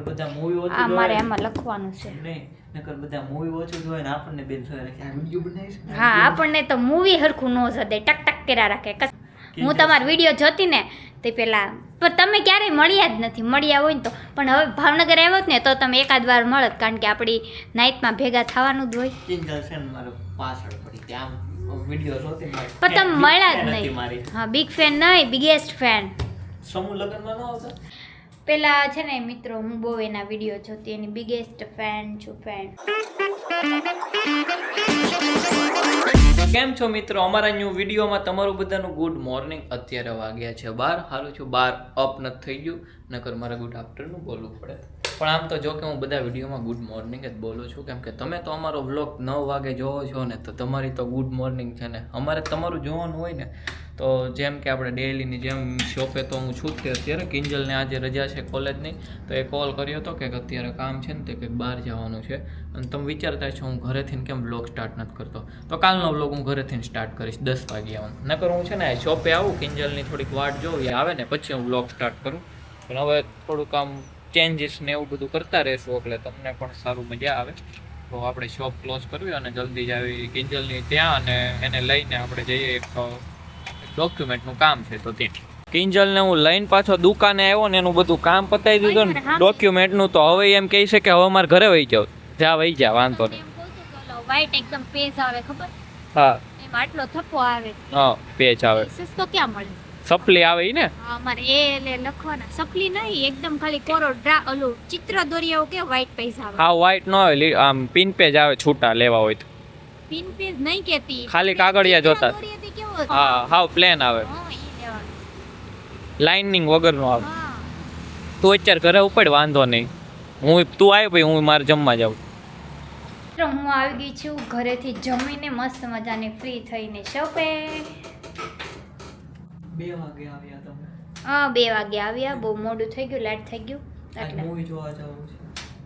બધા મૂવી ઓછું આ મારે આમાં લખવાનું છે નહીં નકર બધા મૂવી ઓછું જોઈએ ને આપણને બેન જોયા રાખે આ વિડિયો બનાવીશ હા આપણને તો મૂવી હરખું ન જડે ટક ટક કર્યા રાખે હું તમારો વિડીયો જોતી ને તે પેલા પણ તમે ક્યારેય મળ્યા જ નથી મળ્યા હોય ને તો પણ હવે ભાવનગર આવ્યો જ ને તો તમે એકાદ વાર મળત કારણ કે આપણી નાઇટમાં ભેગા થવાનું જ હોય કિંજલ છે ને મારો પાછળ પડી ત્યાં વિડિયો જોતી મારી પણ તમે મળ્યા જ નહીં હા બિગ ફેન નહીં બિગેસ્ટ ફેન સમૂહ લગ્નમાં ન આવતા પેલા છે ને મિત્રો હું બહુ એના વિડીયો જોતી એની બિગેસ્ટ ફેન છું ફેન કેમ છો મિત્રો અમારા ન્યૂ વિડીયોમાં તમારું બધાનું ગુડ મોર્નિંગ અત્યારે વાગ્યા છે 12 હારું છું 12 અપ નથી થઈ ગયું નકર મારે ગુડ આફ્ટરનૂન બોલવું પડે પણ આમ તો જો કે હું બધા વિડીયોમાં ગુડ મોર્નિંગ જ બોલું છું કેમ કે તમે તો અમારો વ્લોગ 9 વાગે જોવો છો ને તો તમારી તો ગુડ મોર્નિંગ છે ને અમારે તમારું જોવાનું હોય ને તો જેમ કે આપણે ડેઈલીની જેમ શોપે તો હું છું તે અત્યારે કિંજલને આજે રજા છે કોલેજની તો એ કોલ કર્યો હતો કે અત્યારે કામ છે ને તે કંઈક બહાર જવાનું છે અને તમે વિચારતા છો હું ઘરેથી કેમ વ્લોગ સ્ટાર્ટ નથી કરતો તો કાલનો વ્લોગ હું ઘરેથી સ્ટાર્ટ કરીશ 10 વાગે આવવાનું નકર હું છે ને શોપે આવું કિંજલની થોડીક વાટ જોઉં એ આવે ને પછી હું વ્લોગ સ્ટાર્ટ કરું પણ હવે થોડુંક આમ ચેન્જીસ ને એવું બધું કરતા રહેશું એટલે તમને પણ સારું મજા આવે તો આપણે શોપ ક્લોઝ કરવી અને જલ્દી જ આવી કિંજલની ત્યાં અને એને લઈને આપણે જઈએ એક ડોક્યુમેન્ટનું કામ છે તો તે કિંજલને હું લઈને પાછો દુકાને આવ્યો ને એનું બધું કામ પતાવી દીધું ને ડોક્યુમેન્ટનું તો હવે એમ કહે છે કે હવે મારે ઘરે વહી જાવ વહી જા વાંધો નહીં વ્હાઈટ એકદમ પેજ આવે ખબર હા એમાં આટલો થપ્પો આવે હા પેજ આવે સસ્તો ક્યાં મળે સપલી આવે ઈ ને અમારે એ લખવાના સપલી નહીં એકદમ ખાલી કોરો ઓલું ચિત્ર દોરિયાઓ કે વ્હાઈટ પેજ આવે હા વ્હાઈટ નો આવે આમ પિન પેજ આવે છૂટા લેવા હોય તો પિન પેજ નહીં કેતી ખાલી કાગળિયા જોતા હા હાવ પ્લેન આવે લાઇનિંગ વગરનો આવે તું અત્યારે ઘરે ઉપર વાંધો નહીં હું તું આવી ભાઈ હું મારે જમવા જાઉં હું આવી ગઈ છું ઘરેથી જમીને મસ્ત મજાની ફ્રી થઈને શોપે 2 વાગે આવ્યા તમે હા 2 વાગે આવ્યા બહુ મોડું થઈ ગયું લેટ થઈ ગયું એટલે મૂવી જોવા જવું છે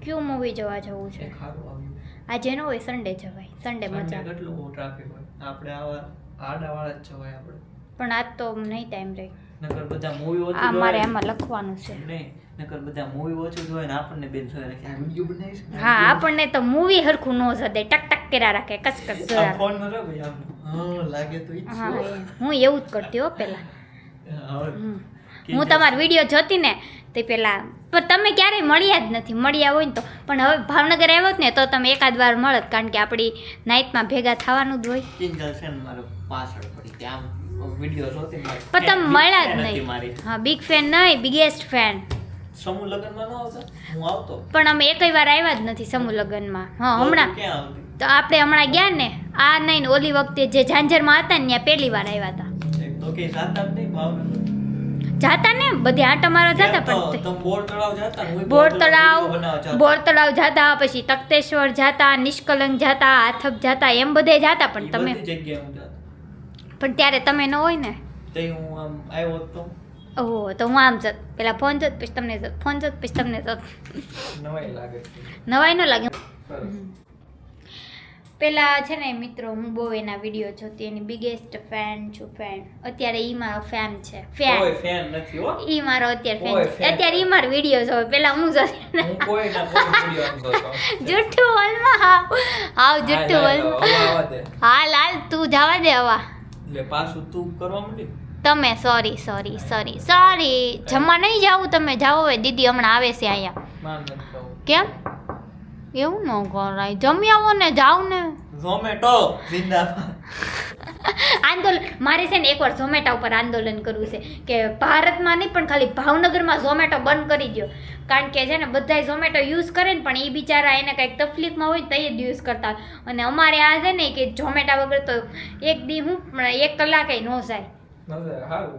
કયું મૂવી જોવા જવું છે ખારું આવ્યું આજે ન હોય સન્ડે જવાય સન્ડે મજા કેટલું ટ્રાફિક હોય આપણે આવા આડાવાળા જ જવાય આપણે પણ આજ તો નહીં ટાઈમ રહી નકર બધા મૂવી ઓછું આ મારે આમાં લખવાનું છે નહીં નકર બધા મૂવી ઓછું જોઈએ ને આપણને બેન જોયા રાખે આ વિડિયો બનાવીશ હા આપણને તો મૂવી હરખું ન જડે ટક ટક કર્યા રાખે કચકચ જોયા ફોન માં ભાઈ આમ હા લાગે તો ઈ હા હું એવું જ કરતી હો પેલા હું તમારો વિડીયો જોતી ને તે પેલા પણ તમે ક્યારેય મળ્યા જ નથી મળ્યા હોય ને તો પણ હવે ભાવનગર આવ્યો ને તો તમે એકાદ વાર મળત કારણ કે આપણી નાઇટમાં ભેગા થવાનું જ હોય કિંજલ છે ને મારો પાછળ પડી ત્યાં વિડિયો જોતી મારી પણ તમે મળ્યા જ નહીં હા બિગ ફેન નહીં બિગેસ્ટ ફેન સમૂહ લગ્નમાં ન આવતા હું આવતો પણ અમે એકય વાર આવ્યા જ નથી સમૂહ લગ્નમાં હા હમણાં ક્યાં આવતી તો આપણે હમણાં ગયા ને આ નહીં ઓલી વખતે જે ઝાંઝરમાં હતા ને ત્યાં પહેલી વાર આવ્યા હતા તો કે સાતા નહીં ભાવનગર જાતા ને બધી આંટા મારવા જાતા પણ તમે બોર તળાવ જાતા હું બોર તળાવ જાતા પછી તખ્તેશ્વર જાતા નિષ્કલંક જાતા આથપ જાતા એમ બધે જાતા પણ તમે જગ્યાએ હું જાતો પણ ત્યારે તમે ન હોય ને તે હું આમ આવ્યો તો ઓહો તો હું આમ જત પેલા ફોન જત પછી તમને જત ફોન જત પછી તમને જત નવાઈ લાગે નવાઈ ન લાગે પેલા છે ને મિત્રો હું બહુ એના વિડીયો જોતી એની બિગેસ્ટ ફેન છું ફેન અત્યારે ઈ મારો ફેન છે કોઈ ફેન નથી હો ઈ મારો અત્યારે ફેન છે અત્યારે ઈ મારો વિડીયો જોવે પેલા હું જોતી હું કોઈ ના કોઈ વિડિયો આમ જોતો જુઠ્ઠું બોલમાં હાવ જુઠ્ઠું બોલ હા લાલ તું જવા દે હવા એટલે પાછું તું કરવા માંડી તમે સોરી જમવા નહીં જાવું તમે જાઓ હવે દીદી હમણાં આવે છે અહીંયા માન નથી ખાવું કેમ એવું ન કરાય જમી આવો ને જાવ ને ઝોમેટો જિંદાબાદ આંદોલન મારે છે ને એકવાર ઝોમેટા ઉપર આંદોલન કરવું છે કે ભારતમાં નહીં પણ ખાલી ભાવનગરમાં ઝોમેટો બંધ કરી દો કારણ કે છે ને બધાય ઝોમેટો યુઝ કરે ને પણ એ બિચારા એને કંઈક તકલીફમાં હોય તો એ જ યુઝ કરતા અને અમારે આ છે ને કે ઝોમેટા વગર તો એક દી હું 1 કલાકે ન જાય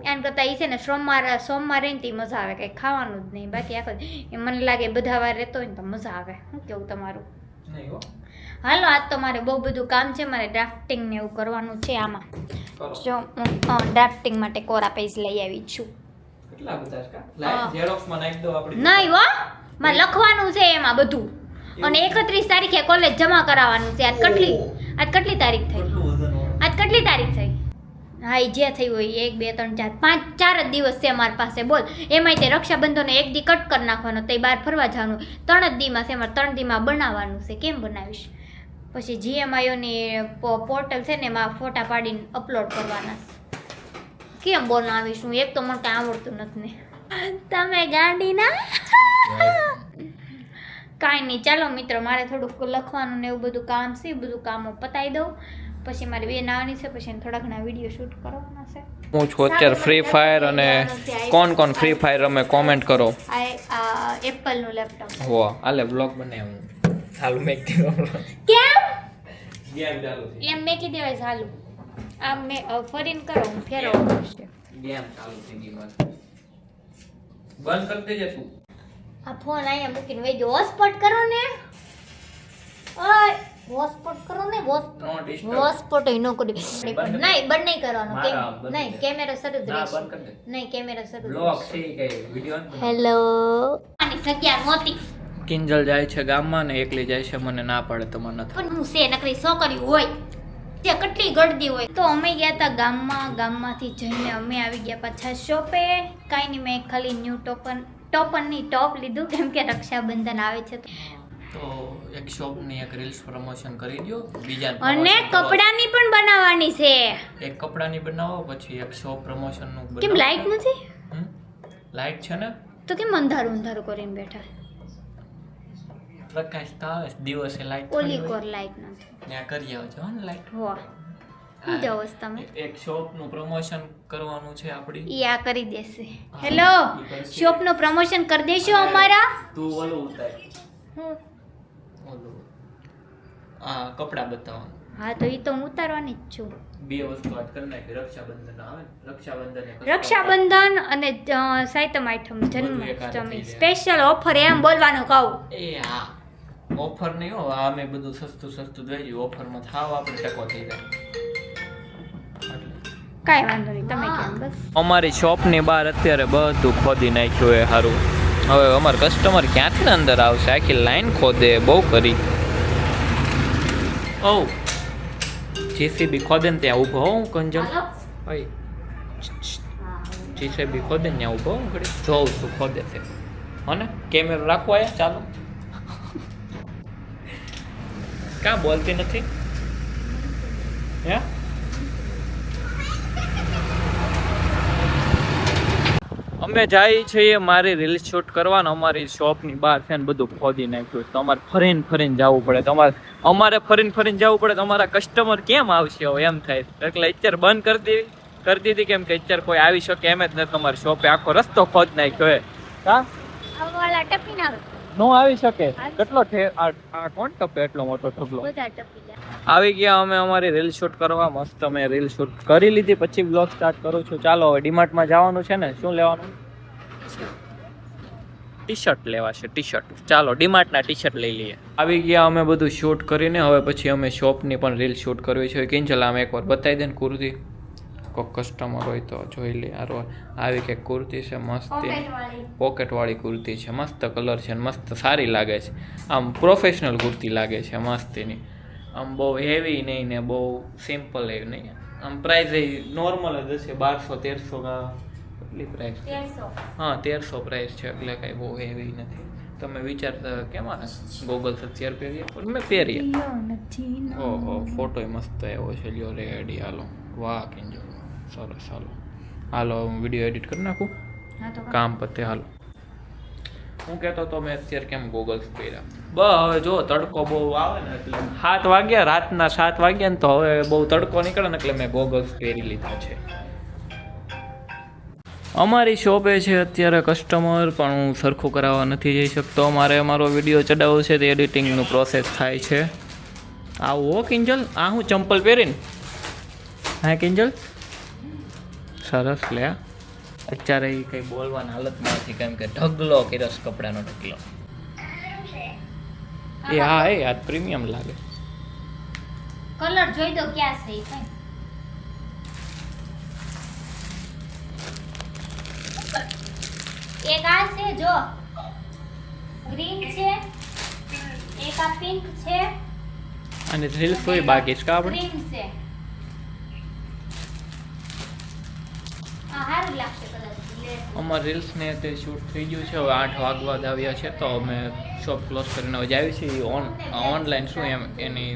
એમ કરતાં એ છે ને સોમવારે ને તે મજા આવે કંઈ ખાવાનું જ નહીં બાકી આખો મને લાગે બધા વાર રહેતો હોય ને તો મજા આવે શું કેવું તમારું હાલો આજ તો મારે બહુ બધું કામ છે મારે ડ્રાફ્ટિંગ ને એવું કરવાનું છે આમાં જો હું ડ્રાફ્ટિંગ માટે કોરા પેજ લઈ આવી છું નહીં હો મારે લખવાનું છે એમાં બધું અને 31 તારીખે કોલેજ જમા કરાવવાનું છે આજ કેટલી તારીખ થઈ હા એ જે થયું હોય 1 2 3 4 5 4 જ દિવસ છે મારી પાસે બોલ એમાંય તે રક્ષાબંધનનો 1 દી કટ કરી નાખવાનો તો બહાર ફરવા જવાનું 3 જ દીમાં છે મારે 3 દીમાં બનાવવાનું છે કેમ બનાવીશ પછી જીએમઆઈઓની પોર્ટલ છે ને એમાં ફોટા પાડીને અપલોડ કરવાના છે કેમ બનાવીશ હું એક તો મને કાંઈ આવડતું નથી ને તમે ગાડી ના કાંઈ નહીં ચાલો મિત્રો મારે થોડુંક લખવાનું ને એવું બધું કામ છે એ બધું કામ હું પતાવી દઉં પછી મારે બેન આવવાની છે પછી એને થોડા ઘણા વિડીયો શૂટ કરવાના છે હું છું અત્યારે ફ્રી ફાયર અને કોણ ફ્રી ફાયર રમે કોમેન્ટ કરો આ એપલનું લેપટોપ હો આલે બ્લોગ બનાવ્યું ચાલુ મેક દીધો કેમ ગેમ ચાલુ છે એમ મેકી દેવાય ચાલુ આ મે ફરીને કરો હું ફેરવવા પડશે ગેમ ચાલુ થઈ ગઈ બસ બંધ કરી દેજે તું આ ફોન અહીંયા મૂકીને વઈ દો હોટસ્પોટ કરો ને ઓય હોટસ્પોટ કરો ને હોટસ્પોટ નો કરી નહીં બંધ નહીં કરવાનો નહીં કેમેરો શરૂ જ રહેશે નહીં કેમેરો શરૂ બ્લોગ છે કે વિડિયો હેલો આની જગ્યા મોતી કિંજલ જાય છે ગામમાં ને એકલી જાય છે મને ના પડે તો મને નથી પણ હું સે નકરી છોકરી હોય તે કેટલી ગળદી હોય તો અમે ગયા હતા ગામમાંથી જઈને અમે આવી ગયા પાછા શોપે કાંઈ નહીં મેં ખાલી ન્યૂ ટોપનની ટોપ લીધું કેમ કે રક્ષાબંધન આવે છે તો એક શોપની એક રીલ્સ પ્રમોશન કરી દો બીજા અને કપડાની પણ બનાવવાની છે એક કપડાની બનાવો પછી એક શોપ પ્રમોશન નું બનાવો કેમ લાઈટ નથી લાઈટ છે ને તો કેમ અંધારું કરીને બેઠા પ્રકાશ તો આવે દિવસે લાઈટ ઓલી કોર લાઈટ નથી ત્યાં કરી આવજો ને લાઈટ હો હું જવસ તમે એક શોપ નું પ્રમોશન કરવાનું છે આપડી ઈ આ કરી દેશે હેલો શોપ નું પ્રમોશન કરી દેશો અમારા તું ઓલું ઉતાર હું ઓલું આ કપડા બતાવવાનું હા તો ઈ તો હું ઉતારવાની જ છું બે વસ્તુ આજ કરી નાખી રક્ષાબંધન આવે રક્ષાબંધન અને સાતમ આઠમ જન્માષ્ટમી સ્પેશિયલ ઓફર એમ બોલવાનું કહું એ હા ઓફર નહીં હો આ મેં બધું સસ્તું જોઈ ઓફરમાં થાવ આપણે ટકો થઈ જાય કાંઈ વાંધો નહીં તમે કેમ બસ અમારી શોપની બહાર અત્યારે બધું ખોદી નાખ્યું એ સારું હવે અમારા કસ્ટમર ક્યાંથી ને અંદર આવશે આખી લાઈન ખોદે બહુ કરી ઓ જેસીબી ખોદે ને ત્યાં ઊભો હું કંજમ ભાઈ જેસીબી ખોદે ને ત્યાં ઊભો હું ઘડી જોઉં છું ખોદે છે હો ને કેમેરો રાખવો આયા ચાલો કાં બોલતી નથી હે અમે જાય છીએ મારી રીલ શૂટ કરવાનું અમારી શોપની બહાર છે ને બધું ખોદી નાખ્યું તો અમારે ફરીને જવું પડે તો અમારે ફરીને જવું પડે તો અમારા કસ્ટમર કેમ આવશે હવે એમ થાય એટલે અત્યારે બંધ કરી દીધી કેમ કે અત્યારે કોઈ આવી શકે એમ જ નથી તમારી શોપે આખો રસ્તો ખોદ નાખ્યો હે હા વાળા ટપી ના નો આવી શકે કેટલો આ કોણ ટપે એટલો મોટો ઢગલો બધા ટપી જાય આવી ગયા અમે અમારી રીલ શૂટ કરવા મસ્ત અમે રીલ શૂટ કરી લીધી પછી બ્લોગ સ્ટાર્ટ કરું છું ચાલો હવે ડીમાર્ટમાં જવાનું છે ને શું લેવાનું ટી-શર્ટ લેવા છે ટી-શર્ટ ચાલો ડીમાર્ટના ટી-શર્ટ લઈ લઈએ આવી ગયા અમે બધું શૂટ કરીને હવે પછી અમે શોપની પણ રીલ શૂટ કરવી છે કિંજલ આમ એકવાર બતાવી દે ને કુર્તી કોઈ કસ્ટમર હોય તો જોઈ લે આવી કંઈક કુર્તી છે મસ્ત પોકેટવાળી કુર્તી છે મસ્ત કલર છે મસ્ત સારી લાગે છે આમ પ્રોફેશનલ કુર્તી લાગે છે મસ્તીની આમ બહુ હેવી નહીં ને બહુ સિમ્પલ એવી નહીં આમ પ્રાઇસ નોર્મલ જ હશે 1200-1300 કેટલી પ્રાઇસ હા 1300 પ્રાઇસ છે એટલે કાંઈ બહુ હેવી નથી તમે વિચારતા કેમાં ગોગલ 7000 રૂપિયા મેં પહેરીએ ઓહો ફોટો મસ્ત આવ્યો છે લ્યો રેડી હાલો વાહ કિંજો સરસ હાલો હું વિડીયો એડિટ કરી નાખું કામ પતે હાલો હું કહેતો તો મેં અત્યારે કેમ ગોગલ્સ પહેર્યા હવે જો તડકો બહુ આવે ને એટલે 7 વાગ્યા રાતના 7 વાગ્યા ને તો હવે બહુ તડકો નીકળે ને એટલે મેં ગોગલ્સ પહેરી લીધા છે અમારી શોપે છે અત્યારે કસ્ટમર પણ હું સરખું કરાવવા નથી જઈ શકતો મારે અમારો વિડીયો ચડાવવો છે તો એડિટિંગનું પ્રોસેસ થાય છે આવું હો કિંજલ આ હું ચંપલ પહેરીને હા કિંજલ સરસ લે અત્યારે એ કંઈ બોલવાની હાલતમાં નથી કેમ કે ઢગલો કિરસ કપડાનો ઢગલો એ હા એ આ પ્રીમિયમ લાગે કલર જોઈ દો ક્યાં છે ઈ કઈ એક આ છે જો ગ્રીન છે એક આ પિંક છે અને રીલ્સ હોય બાકી છે કા આપણે ગ્રીન છે સારું જ લાગશે કદાચ late. અમારા રીલ્સને તે શૂટ થઈ ગયું છે, હવે 8 વાગવા જ આવ્યા છે, તો અમે શોપ ક્લોઝ કરીને હવે જાવી છીએ ઓનલાઈન શું એમ એની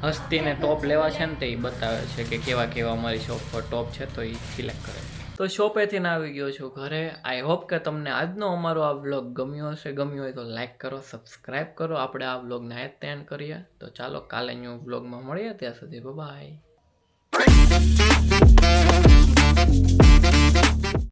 હસ્તીને ટોપ લેવા છે ને તે ઈ બતાવે છે કે કેવા કેવા અમારી શોપ પર ટોપ છે, તો એ સિલેક્ટ કરે. તો શોપેથી આવી ગયો છું ઘરે. આઈ હોપ કે તમને આજનો અમારો આ વ્લોગ ગમ્યો હશે. ગમ્યો હોય તો લાઈક કરો, સબસ્ક્રાઈબ કરો. આપણે આ વ્લોગને આ જ એન્ડ કરીએ. તો ચાલો કાલે ન્યૂ વ્લોગમાં મળીએ. ત્યાં સુધી બાય.